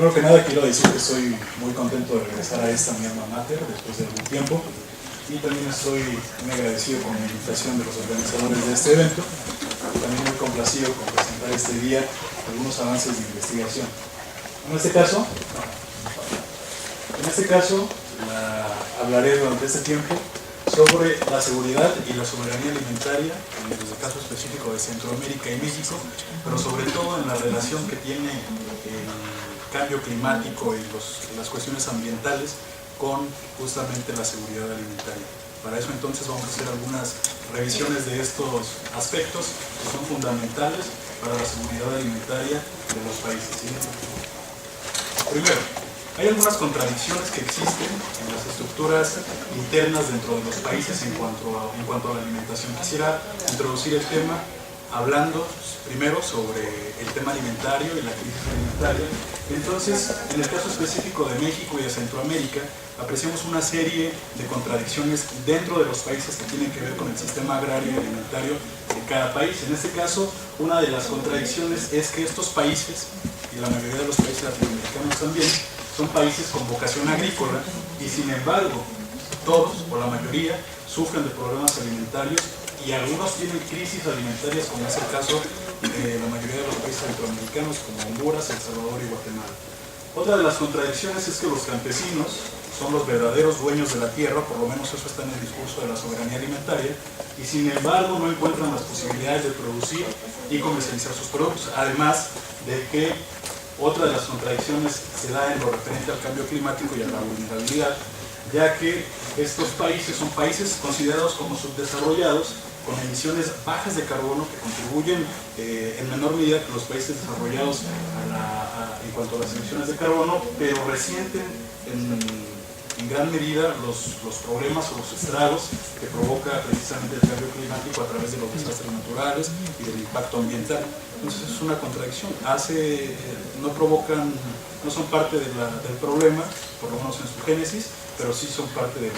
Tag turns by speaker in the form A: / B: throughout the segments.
A: Primero que nada quiero decir que estoy muy contento de regresar a esta mi alma mater después de algún tiempo, y también estoy muy agradecido con la invitación de los organizadores de este evento, y también muy complacido con presentar este día algunos avances de investigación. En este caso hablaré durante este tiempo sobre la seguridad y la soberanía alimentaria en el caso específico de Centroamérica y México, pero sobre todo en la relación que tiene el cambio climático y las cuestiones ambientales con justamente la seguridad alimentaria. Para eso entonces vamos a hacer algunas revisiones de estos aspectos que son fundamentales para la seguridad alimentaria de los países. ¿Sí? Primero, hay algunas contradicciones que existen en las estructuras internas dentro de los países en cuanto a la alimentación. Quisiera introducir el tema hablando primero sobre el tema alimentario y la crisis alimentaria. Entonces, en el caso específico de México y de Centroamérica, apreciamos una serie de contradicciones dentro de los países que tienen que ver con el sistema agrario y alimentario de cada país. En este caso, una de las contradicciones es que estos países, y la mayoría de los países latinoamericanos también, son países con vocación agrícola y sin embargo todos o la mayoría sufren de problemas alimentarios y algunos tienen crisis alimentarias, como es el caso de la mayoría de los países centroamericanos como Honduras, El Salvador y Guatemala. Otra de las contradicciones es que los campesinos son los verdaderos dueños de la tierra, por lo menos eso está en el discurso de la soberanía alimentaria, y sin embargo no encuentran las posibilidades de producir y comercializar sus productos, además de que otra de las contradicciones se da en lo referente al cambio climático y a la vulnerabilidad, ya que estos países son países considerados como subdesarrollados, con emisiones bajas de carbono que contribuyen en menor medida que los países desarrollados en cuanto a las emisiones de carbono, pero resienten en gran medida los problemas o los estragos que provoca precisamente el cambio climático a través de los desastres naturales y del impacto ambiental. Entonces es una contradicción, no son parte del problema, por lo menos en su génesis, pero sí son parte de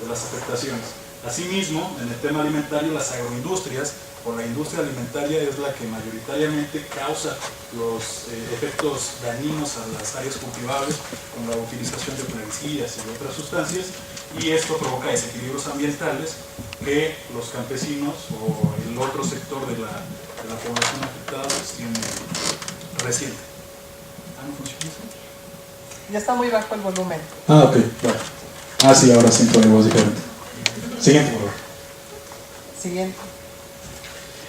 A: las afectaciones. Asimismo, en el tema alimentario, las agroindustrias o la industria alimentaria es la que mayoritariamente causa los efectos dañinos a las áreas cultivables con la utilización de plaguicidas y de otras sustancias, y esto provoca desequilibrios ambientales que los campesinos o el otro sector de la población afectada pues tiene reciente. ¿No funciona eso?
B: Ya está muy bajo el volumen.
A: Ok, bueno. Sí, ahora siento mi voz diferente. Siguiente, por favor.
B: Siguiente.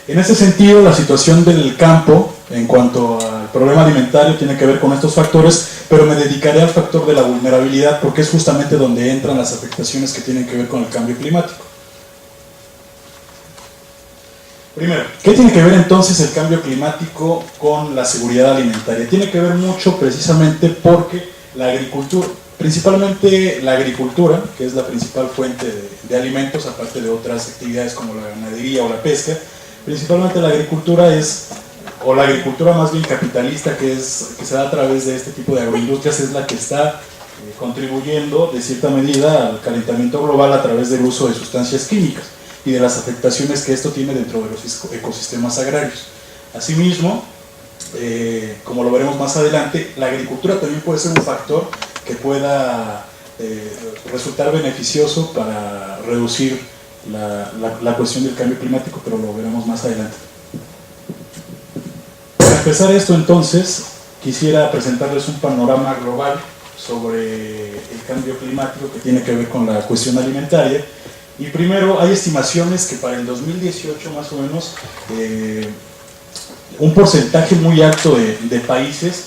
A: En ese sentido, la situación del campo en cuanto al problema alimentario tiene que ver con estos factores, pero me dedicaré al factor de la vulnerabilidad porque es justamente donde entran las afectaciones que tienen que ver con el cambio climático. Primero, ¿qué tiene que ver entonces el cambio climático con la seguridad alimentaria? Tiene que ver mucho precisamente porque la agricultura, principalmente la agricultura, que es la principal fuente de alimentos, aparte de otras actividades como la ganadería o la pesca, principalmente la agricultura la agricultura más bien capitalista que se da a través de este tipo de agroindustrias es la que está contribuyendo de cierta medida al calentamiento global a través del uso de sustancias químicas y de las afectaciones que esto tiene dentro de los ecosistemas agrarios. Asimismo, como lo veremos más adelante, la agricultura también puede ser un factor que pueda resultar beneficioso para reducir la cuestión del cambio climático, pero lo veremos más adelante. Para empezar esto entonces, quisiera presentarles un panorama global sobre el cambio climático que tiene que ver con la cuestión alimentaria. Y primero, hay estimaciones que para el 2018 más o menos un porcentaje muy alto de países,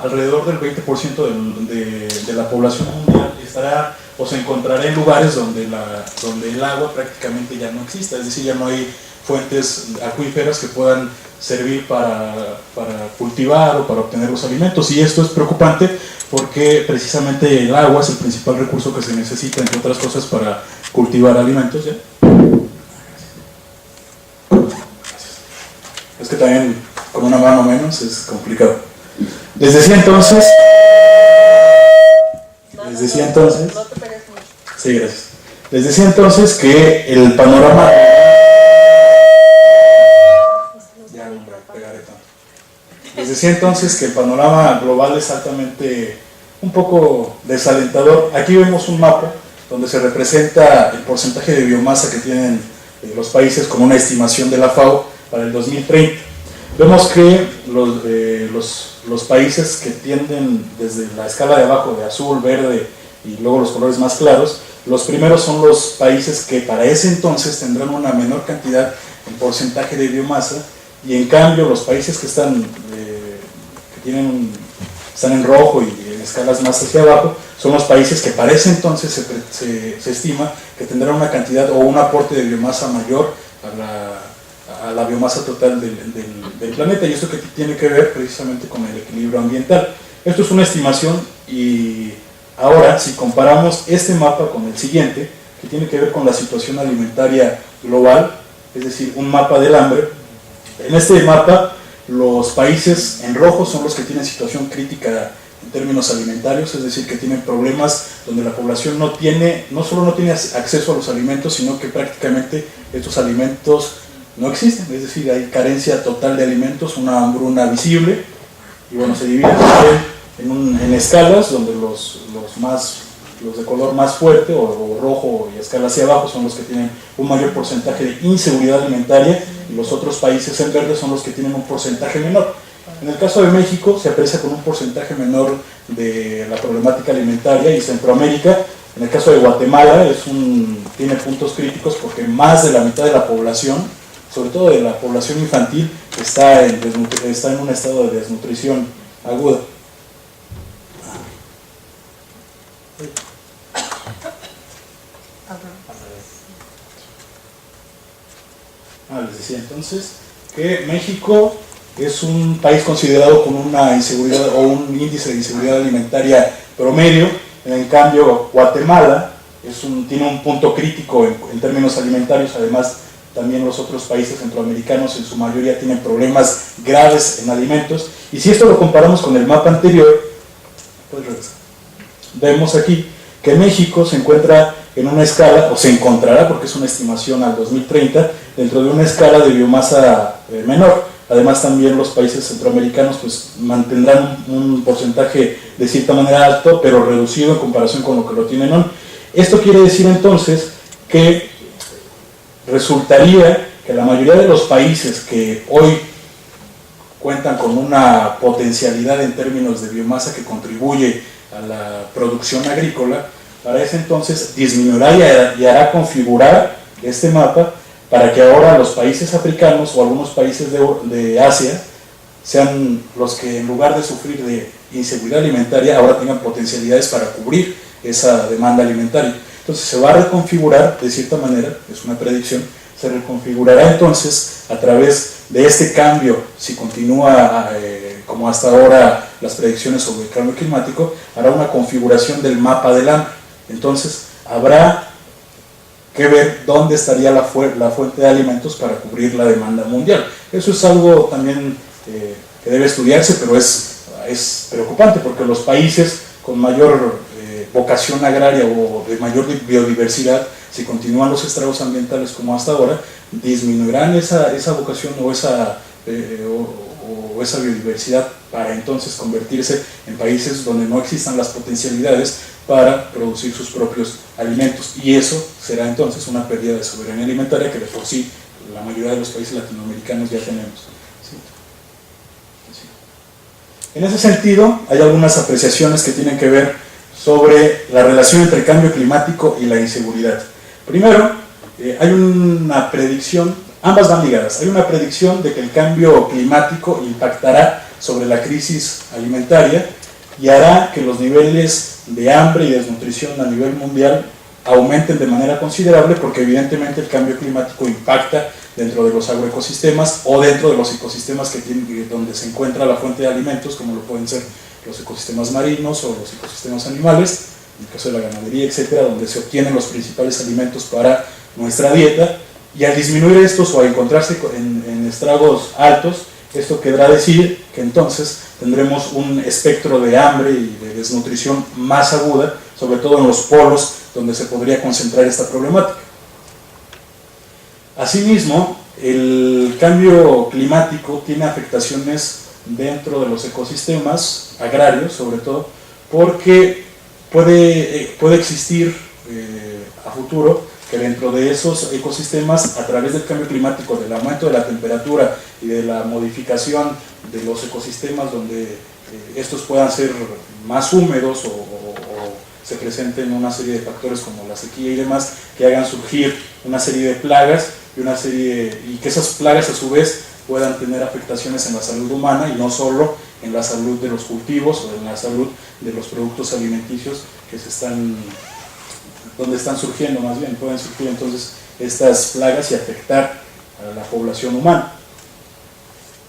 A: alrededor del 20% de la población mundial estará o se encontrará en lugares donde el agua prácticamente ya no exista, es decir, ya no hay fuentes acuíferas que puedan servir para cultivar o para obtener los alimentos, y esto es preocupante porque precisamente el agua es el principal recurso que se necesita, entre otras cosas, para cultivar alimentos. ¿Ya? Es que también con una mano menos es complicado. Les decía entonces,
B: No te pegues mucho.
A: sí, gracias. Les decía entonces que el panorama, ya no me pegaré tanto. Les decía entonces que el panorama global es altamente un poco desalentador. Aquí vemos un mapa donde se representa el porcentaje de biomasa que tienen los países con una estimación de la FAO para el 2030. Vemos que los países que tienden desde la escala de abajo, de azul, verde y luego los colores más claros, los primeros son los países que para ese entonces tendrán una menor cantidad en porcentaje de biomasa, y en cambio los países que están en rojo y en escalas más hacia abajo son los países que para ese entonces se estima que tendrán una cantidad o un aporte de biomasa mayor a la biomasa total del planeta, y esto que tiene que ver precisamente con el equilibrio ambiental. Esto es una estimación, y ahora si comparamos este mapa con el siguiente, que tiene que ver con la situación alimentaria global, es decir, un mapa del hambre, en este mapa los países en rojo son los que tienen situación crítica en términos alimentarios, es decir, que tienen problemas donde la población no solo no tiene acceso a los alimentos, sino que prácticamente estos alimentos no existen, es decir, hay carencia total de alimentos, una hambruna visible, y bueno, se divide también en escalas, donde los de color más fuerte o rojo y escala hacia abajo son los que tienen un mayor porcentaje de inseguridad alimentaria, y los otros países en verde son los que tienen un porcentaje menor. En el caso de México se aprecia con un porcentaje menor de la problemática alimentaria, y Centroamérica, en el caso de Guatemala, tiene puntos críticos porque más de la mitad de la población, sobre todo de la población infantil, está en un estado de desnutrición aguda. Les decía entonces que México es un país considerado con una inseguridad o un índice de inseguridad alimentaria promedio. En cambio, Guatemala tiene un punto crítico en términos alimentarios. Además, también los otros países centroamericanos en su mayoría tienen problemas graves en alimentos. Y si esto lo comparamos con el mapa anterior, pues vemos aquí que México se encuentra en una escala, o se encontrará, porque es una estimación al 2030, dentro de una escala de biomasa menor. Además, también los países centroamericanos pues mantendrán un porcentaje de cierta manera alto, pero reducido en comparación con lo que lo tienen hoy. Esto quiere decir entonces que resultaría que la mayoría de los países que hoy cuentan con una potencialidad en términos de biomasa que contribuye a la producción agrícola, para ese entonces disminuirá y hará configurar este mapa para que ahora los países africanos o algunos países de Asia sean los que, en lugar de sufrir de inseguridad alimentaria, ahora tengan potencialidades para cubrir esa demanda alimentaria. Entonces se va a reconfigurar de cierta manera, es una predicción, se reconfigurará entonces a través de este cambio, si continúa como hasta ahora las predicciones sobre el cambio climático, hará una configuración del mapa del hambre. Entonces habrá que ver dónde estaría la fuente de alimentos para cubrir la demanda mundial. Eso es algo también que debe estudiarse, pero es preocupante, porque los países con mayor vocación agraria o de mayor biodiversidad, si continúan los estragos ambientales como hasta ahora, disminuirán esa vocación o esa biodiversidad, para entonces convertirse en países donde no existan las potencialidades para producir sus propios alimentos, y eso será entonces una pérdida de soberanía alimentaria que de por sí la mayoría de los países latinoamericanos ya tenemos. ¿Sí? Sí. En ese sentido, hay algunas apreciaciones que tienen que ver sobre la relación entre el cambio climático y la inseguridad. Primero, hay una predicción, ambas van ligadas, hay una predicción de que el cambio climático impactará sobre la crisis alimentaria y hará que los niveles de hambre y desnutrición a nivel mundial aumenten de manera considerable, porque evidentemente el cambio climático impacta dentro de los agroecosistemas o dentro de los ecosistemas donde se encuentra la fuente de alimentos, como lo pueden ser los ecosistemas marinos o los ecosistemas animales, en el caso de la ganadería, etcétera, donde se obtienen los principales alimentos para nuestra dieta. Y al disminuir estos o al encontrarse en estragos altos, esto querrá decir que entonces tendremos un espectro de hambre y de desnutrición más aguda, sobre todo en los polos donde se podría concentrar esta problemática. Asimismo, el cambio climático tiene afectaciones dentro de los ecosistemas agrarios, sobre todo, porque puede existir a futuro que dentro de esos ecosistemas, a través del cambio climático, del aumento de la temperatura y de la modificación de los ecosistemas donde estos puedan ser más húmedos o se presenten una serie de factores como la sequía y demás, que hagan surgir una serie de plagas y que esas plagas a su vez puedan tener afectaciones en la salud humana y no solo en la salud de los cultivos o en la salud de los productos alimenticios donde están surgiendo, más bien pueden surgir entonces estas plagas y afectar a la población humana.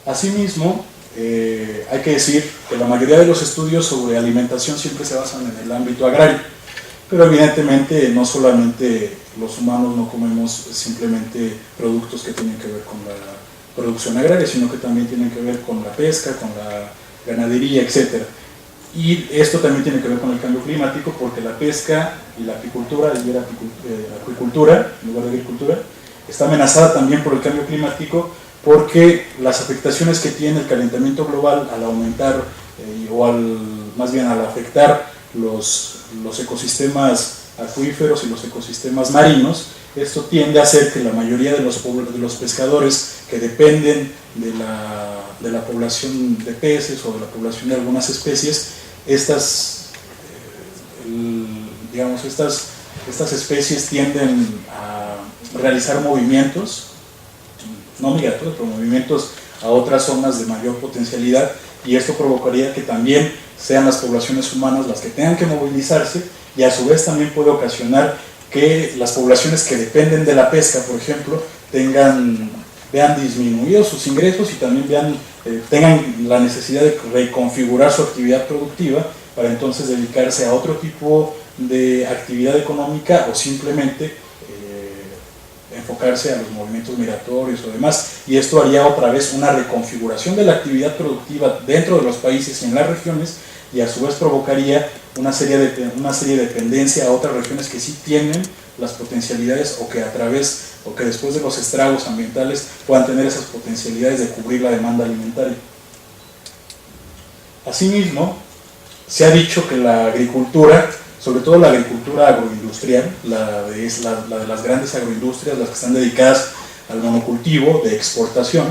A: Asimismo, hay que decir que la mayoría de los estudios sobre alimentación siempre se basan en el ámbito agrario, pero evidentemente no solamente los humanos no comemos simplemente productos que tienen que ver con la producción agraria, sino que también tienen que ver con la pesca, con la ganadería, etc. Y esto también tiene que ver con el cambio climático, porque la pesca y la apicultura, acuicultura en lugar de agricultura, está amenazada también por el cambio climático, porque las afectaciones que tiene el calentamiento global al aumentar más bien al afectar los ecosistemas acuíferos y los ecosistemas marinos, esto tiende a hacer que la mayoría de los pescadores que dependen de la población de peces o de la población de algunas especies, estas especies tienden a realizar movimientos, no migratorios, pero movimientos a otras zonas de mayor potencialidad, y esto provocaría que también sean las poblaciones humanas las que tengan que movilizarse, y a su vez también puede ocasionar que las poblaciones que dependen de la pesca, por ejemplo, vean disminuidos sus ingresos y también tengan la necesidad de reconfigurar su actividad productiva para entonces dedicarse a otro tipo de actividad económica o simplemente enfocarse a los movimientos migratorios o demás, y esto haría otra vez una reconfiguración de la actividad productiva dentro de los países y en las regiones, y a su vez provocaría una serie de dependencia a otras regiones que sí tienen las potencialidades o que después de los estragos ambientales puedan tener esas potencialidades de cubrir la demanda alimentaria. Asimismo, se ha dicho que la agricultura, sobre todo la agricultura agroindustrial, la de las grandes agroindustrias, las que están dedicadas al monocultivo de exportación,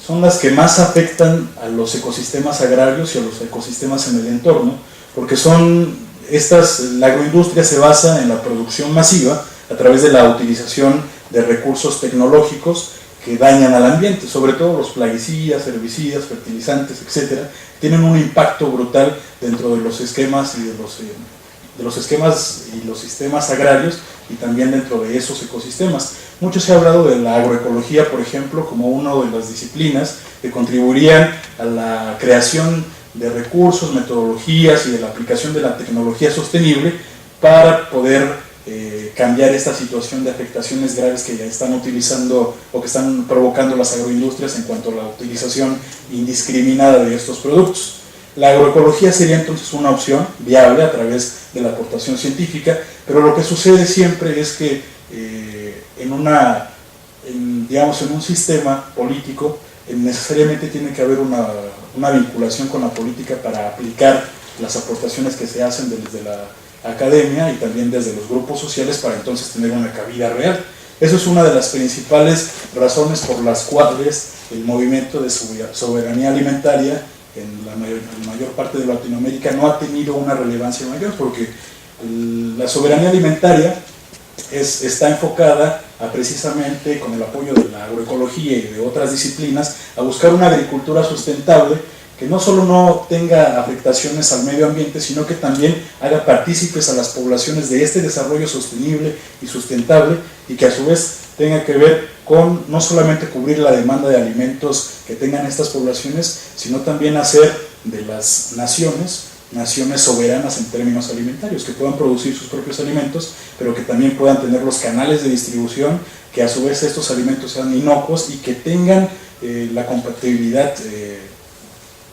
A: son las que más afectan a los ecosistemas agrarios y a los ecosistemas en el entorno, porque la agroindustria se basa en la producción masiva a través de la utilización de recursos tecnológicos que dañan al ambiente, sobre todo los plaguicidas, herbicidas, fertilizantes, etc., tienen un impacto brutal dentro de los esquemas y de los sistemas agrarios y también dentro de esos ecosistemas. Mucho se ha hablado de la agroecología, por ejemplo, como una de las disciplinas que contribuirían a la creación de recursos, metodologías y de la aplicación de la tecnología sostenible para poder cambiar esta situación de afectaciones graves que ya están utilizando o que están provocando las agroindustrias en cuanto a la utilización indiscriminada de estos productos. La agroecología sería entonces una opción viable a través de la aportación científica, pero lo que sucede siempre es que en un sistema político necesariamente tiene que haber una vinculación con la política para aplicar las aportaciones que se hacen desde la academia y también desde los grupos sociales para entonces tener una cabida real. Eso es una de las principales razones por las cuales el movimiento de soberanía alimentaria en la mayor parte de Latinoamérica no ha tenido una relevancia mayor, porque la soberanía alimentaria está enfocada precisamente con el apoyo de la agroecología y de otras disciplinas a buscar una agricultura sustentable que no solo no tenga afectaciones al medio ambiente, sino que también haga partícipes a las poblaciones de este desarrollo sostenible y sustentable, y que a su vez tenga que ver con no solamente cubrir la demanda de alimentos que tengan estas poblaciones, sino también hacer de las naciones soberanas en términos alimentarios, que puedan producir sus propios alimentos, pero que también puedan tener los canales de distribución, que a su vez estos alimentos sean inocuos y que tengan la compatibilidad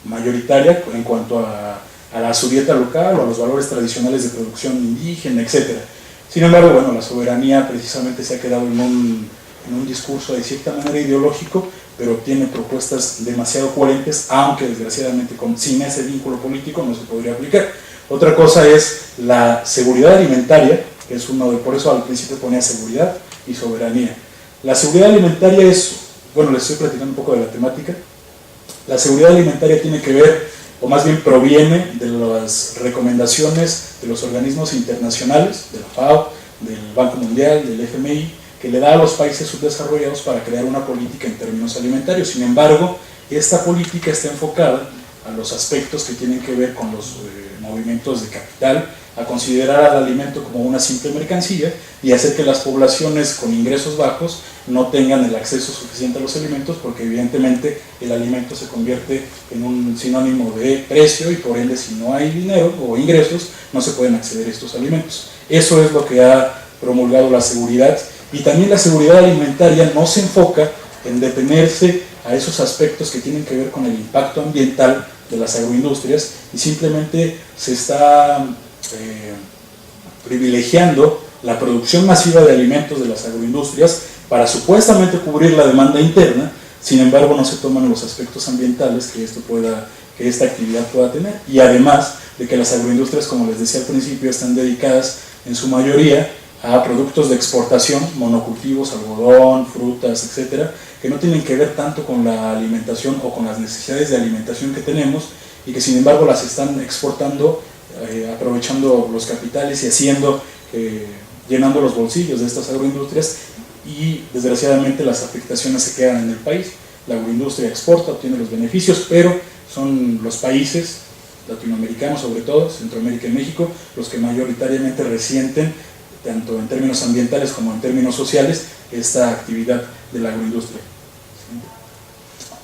A: mayoritaria en cuanto a su dieta local o a los valores tradicionales de producción indígena, etc. Sin embargo, bueno, la soberanía precisamente se ha quedado en en un discurso de cierta manera ideológico, pero tiene propuestas demasiado coherentes, aunque desgraciadamente sin ese vínculo político no se podría aplicar. Otra cosa es la seguridad alimentaria, que es por eso al principio ponía seguridad y soberanía. La seguridad alimentaria es, bueno, les estoy platicando un poco de la temática. La seguridad alimentaria tiene que ver, o más bien proviene de las recomendaciones de los organismos internacionales, de la FAO, del Banco Mundial, del FMI, que le da a los países subdesarrollados para crear una política en términos alimentarios. Sin embargo, esta política está enfocada a los aspectos que tienen que ver con los movimientos de capital, a considerar al alimento como una simple mercancía y hacer que las poblaciones con ingresos bajos no tengan el acceso suficiente a los alimentos, porque evidentemente el alimento se convierte en un sinónimo de precio y por ende, si no hay dinero o ingresos, no se pueden acceder a estos alimentos. Eso es lo que ha promulgado la seguridad, y también la seguridad alimentaria no se enfoca en detenerse a esos aspectos que tienen que ver con el impacto ambiental de las agroindustrias, y simplemente se está privilegiando la producción masiva de alimentos de las agroindustrias para supuestamente cubrir la demanda interna. Sin embargo, no se toman los aspectos ambientales que esta actividad pueda tener, y además de que las agroindustrias, como les decía al principio, están dedicadas en su mayoría a productos de exportación, monocultivos, algodón, frutas, etcétera, que no tienen que ver tanto con la alimentación o con las necesidades de alimentación que tenemos, y que sin embargo las están exportando, aprovechando los capitales y llenando los bolsillos de estas agroindustrias, y desgraciadamente las afectaciones se quedan en el país. La agroindustria exporta, obtiene los beneficios, pero son los países latinoamericanos, sobre todo Centroamérica y México, los que mayoritariamente resienten, tanto en términos ambientales como en términos sociales, esta actividad de la agroindustria.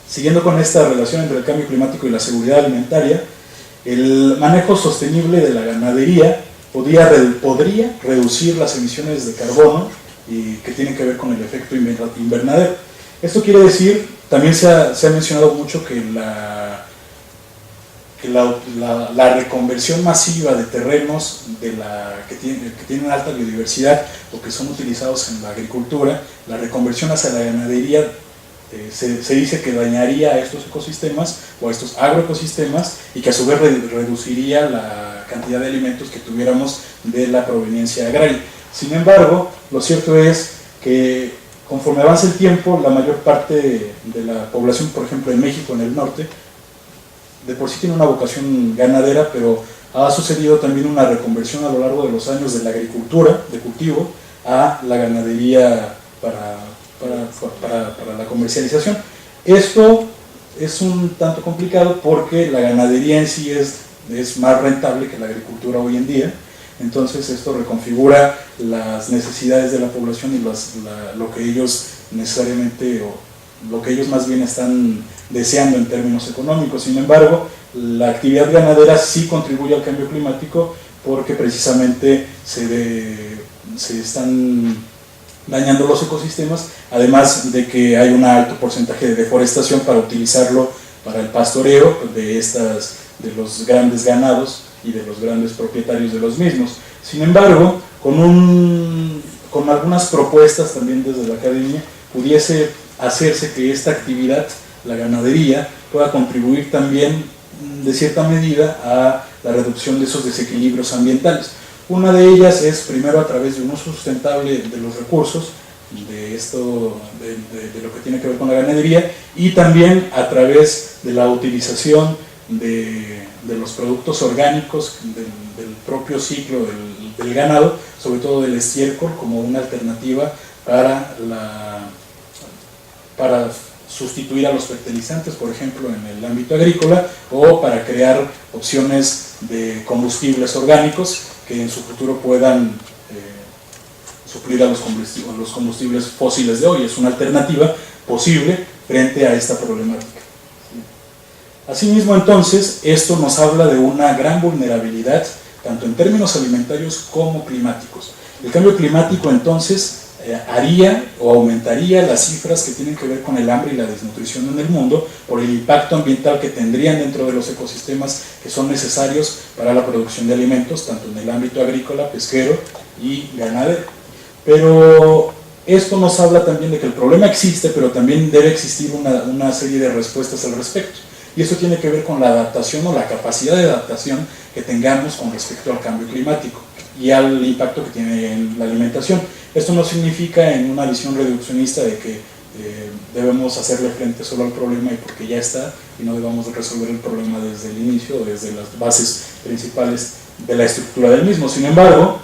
A: Siguiendo con esta relación entre el cambio climático y la seguridad alimentaria, el manejo sostenible de la ganadería podría reducir las emisiones de carbono y que tienen que ver con el efecto invernadero. Esto quiere decir, también se ha mencionado mucho que la reconversión masiva de terrenos que tienen alta biodiversidad o que son utilizados en la agricultura, la reconversión hacia la ganadería, se dice que dañaría a estos ecosistemas o a estos agroecosistemas, y que a su vez reduciría la cantidad de alimentos que tuviéramos de la proveniencia agraria. Sin embargo, lo cierto es que conforme avanza el tiempo, la mayor parte de la población, por ejemplo en México, en el norte, de por sí tiene una vocación ganadera, pero ha sucedido también una reconversión a lo largo de los años de la agricultura, de cultivo, a la ganadería para la comercialización. Esto es un tanto complicado porque la ganadería en sí es más rentable que la agricultura hoy en día. Entonces esto reconfigura las necesidades de la población y lo que ellos necesariamente, o lo que ellos más bien están deseando en términos económicos. Sin embargo, la actividad ganadera sí contribuye al cambio climático, porque precisamente se están dañando los ecosistemas, además de que hay un alto porcentaje de deforestación para utilizarlo para el pastoreo de los grandes ganados y de los grandes propietarios de los mismos. Sin embargo, con algunas propuestas también desde la academia, pudiese hacerse que esta actividad, la ganadería, pueda contribuir también de cierta medida a la reducción de esos desequilibrios ambientales. Una de ellas es, primero, a través de un uso sustentable de los recursos, de lo que tiene que ver con la ganadería, y también a través de la utilización de los productos orgánicos del propio ciclo del ganado, sobre todo del estiércol, como una alternativa para sustituir a los fertilizantes, por ejemplo, en el ámbito agrícola, o para crear opciones de combustibles orgánicos que en su futuro puedan suplir a los combustibles fósiles de hoy. Es una alternativa posible frente a esta problemática. Asimismo, entonces, esto nos habla de una gran vulnerabilidad, tanto en términos alimentarios como climáticos. El cambio climático, entonces, haría o aumentaría las cifras que tienen que ver con el hambre y la desnutrición en el mundo, por el impacto ambiental que tendrían dentro de los ecosistemas que son necesarios para la producción de alimentos, tanto en el ámbito agrícola, pesquero y ganadero. Pero Esto nos habla también de que el problema existe, pero también debe existir una serie de respuestas al respecto. Y eso tiene que ver con la adaptación o la capacidad de adaptación que tengamos con respecto al cambio climático y al impacto que tiene en la alimentación. Esto no significa en una visión reduccionista de que debemos hacerle frente solo al problema y porque ya está, y no debamos resolver el problema desde el inicio o desde las bases principales de la estructura del mismo. Sin embargo,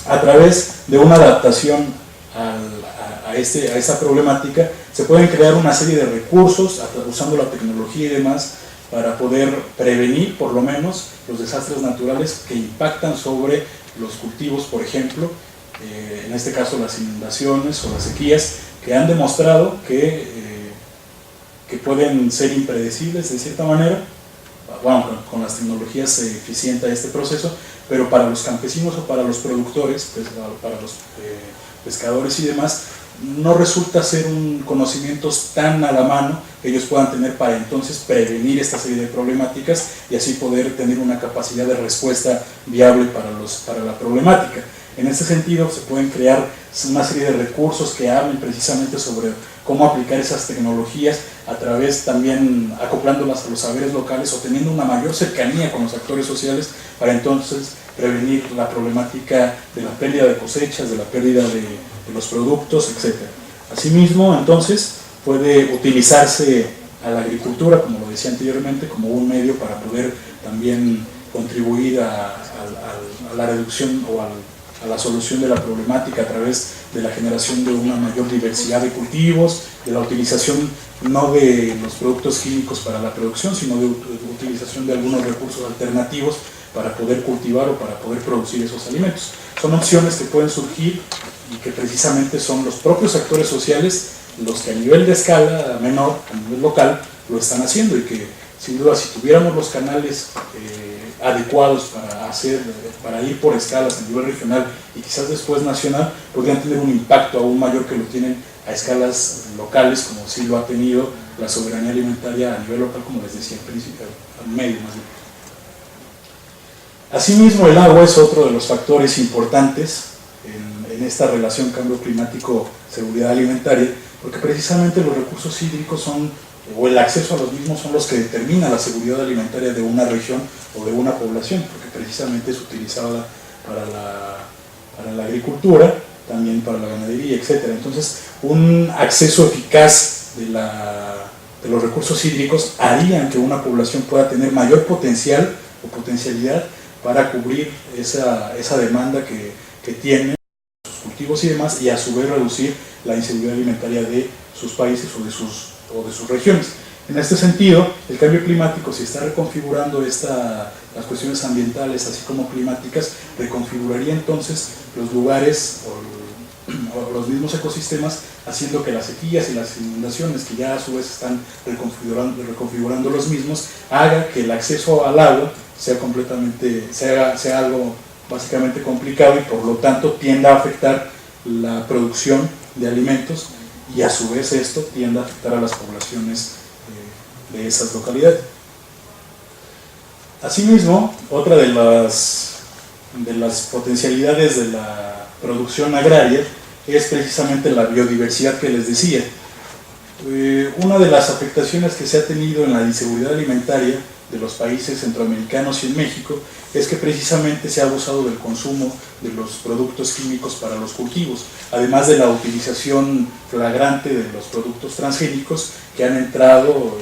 A: a través de una adaptación a esta problemática se pueden crear una serie de recursos usando la tecnología y demás para poder prevenir por lo menos los desastres naturales que impactan sobre los cultivos, por ejemplo, en este caso las inundaciones o las sequías, que han demostrado que pueden ser impredecibles de cierta manera. Bueno, con las tecnologías se eficienta este proceso, pero para los campesinos o para los productores, pues, para los pescadores y demás, no resulta ser un conocimientos tan a la mano que ellos puedan tener para entonces prevenir esta serie de problemáticas y así poder tener una capacidad de respuesta viable para la problemática. En este sentido, se pueden crear una serie de recursos que hablen precisamente sobre cómo aplicar esas tecnologías a través también acoplándolas a los saberes locales o teniendo una mayor cercanía con los actores sociales para entonces prevenir la problemática de la pérdida de cosechas, de la pérdida de los productos, etc. Asimismo, entonces, puede utilizarse a la agricultura, como lo decía anteriormente, como un medio para poder también contribuir a la reducción o a la solución de la problemática a través de la generación de una mayor diversidad de cultivos, de la utilización no de los productos químicos para la producción, sino de utilización de algunos recursos alternativos para poder cultivar o para poder producir esos alimentos. Son opciones que pueden surgir y que precisamente son los propios actores sociales los que a nivel de escala menor, a nivel local, lo están haciendo y que sin duda si tuviéramos los canales adecuados para ir por escalas a nivel regional y quizás después nacional, podrían tener un impacto aún mayor que lo tienen a escalas locales, como sí lo ha tenido la soberanía alimentaria a nivel local, como les decía al principio, al medio más bien. Asimismo, el agua es otro de los factores importantes en esta relación cambio climático-seguridad alimentaria, porque precisamente los recursos hídricos o el acceso a los mismos son los que determinan la seguridad alimentaria de una región o de una población, porque precisamente es utilizada para la agricultura, también para la ganadería, etc. Entonces, un acceso eficaz de los recursos hídricos harían que una población pueda tener mayor potencial o potencialidad para cubrir esa demanda que tiene sus cultivos y demás, y a su vez reducir la inseguridad alimentaria de sus países o de sus regiones. En este sentido, el cambio climático, si está reconfigurando las cuestiones ambientales así como climáticas, reconfiguraría entonces los lugares o los mismos ecosistemas, haciendo que las sequías y las inundaciones, que ya a su vez están reconfigurando los mismos, haga que el acceso al agua sea algo básicamente complicado y por lo tanto tienda a afectar la producción de alimentos y a su vez esto tiende a afectar a las poblaciones de esas localidades. Asimismo, otra de las potencialidades de la producción agraria es precisamente la biodiversidad que les decía. Una de las afectaciones que se ha tenido en la inseguridad alimentaria de los países centroamericanos y en México es que precisamente se ha abusado del consumo de los productos químicos para los cultivos, además de la utilización flagrante de los productos transgénicos que han entrado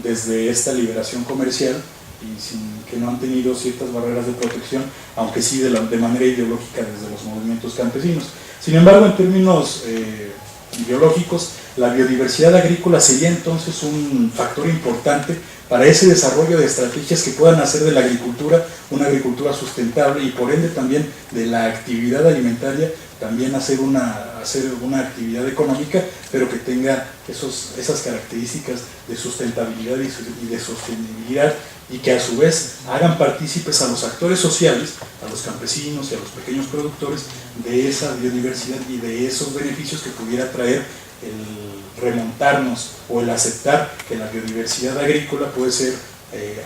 A: desde esta liberación comercial y que no han tenido ciertas barreras de protección, aunque sí de manera ideológica desde los movimientos campesinos. Sin embargo, en términos biológicos, la biodiversidad agrícola sería entonces un factor importante para ese desarrollo de estrategias que puedan hacer de la agricultura una agricultura sustentable y por ende también de la actividad alimentaria también hacer una actividad económica, pero que tenga esas características de sustentabilidad y de sostenibilidad, y que a su vez hagan partícipes a los actores sociales, a los campesinos y a los pequeños productores de esa biodiversidad y de esos beneficios que pudiera traer el remontarnos o el aceptar que la biodiversidad agrícola puede ser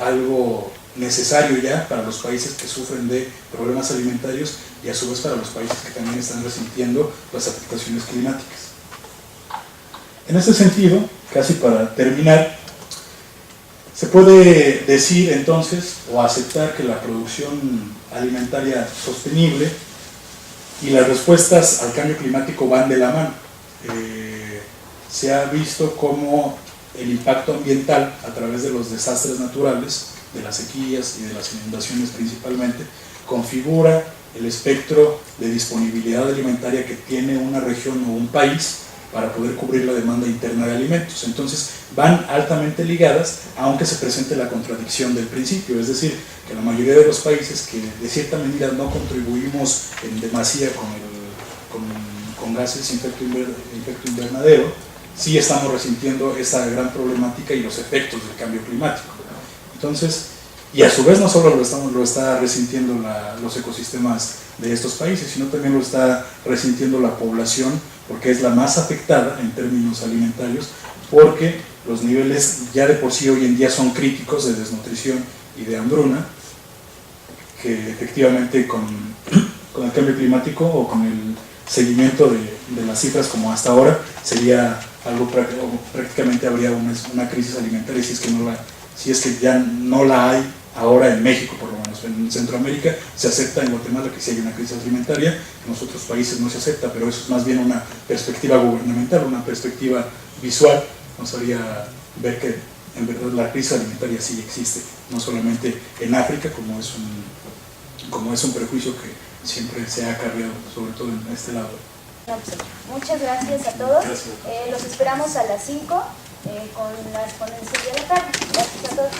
A: algo necesario ya para los países que sufren de problemas alimentarios y a su vez para los países que también están resintiendo las afectaciones climáticas. En este sentido, casi para terminar, se puede decir entonces o aceptar que la producción alimentaria sostenible y las respuestas al cambio climático van de la mano. Se ha visto cómo el impacto ambiental a través de los desastres naturales, de las sequías y de las inundaciones principalmente, configura el espectro de disponibilidad alimentaria que tiene una región o un país para poder cubrir la demanda interna de alimentos. Entonces van altamente ligadas, aunque se presente la contradicción del principio, es decir, que la mayoría de los países que de cierta manera no contribuimos en demasía con gases de efecto invernadero, sí estamos resintiendo esta gran problemática y los efectos del cambio climático. Entonces, y a su vez no solo lo está resintiendo los ecosistemas de estos países, sino también lo está resintiendo la población, porque es la más afectada en términos alimentarios, porque los niveles ya de por sí hoy en día son críticos de desnutrición y de hambruna, que efectivamente con el cambio climático o con el seguimiento de las cifras como hasta ahora sería algo prácticamente habría una crisis alimentaria si es que ya no la hay ahora en México, por lo menos. En Centroamérica se acepta, en Guatemala, que sí hay una crisis alimentaria, en los otros países no se acepta, pero eso es más bien una perspectiva gubernamental, una perspectiva visual. Nos haría ver que en verdad la crisis alimentaria sí existe, no solamente en África, como es un prejuicio que siempre se ha cargado, sobre todo en este lado.
C: Muchas gracias a todos.
A: Gracias.
C: Los esperamos a las 5 con las ponencias de la tarde. Gracias a todos.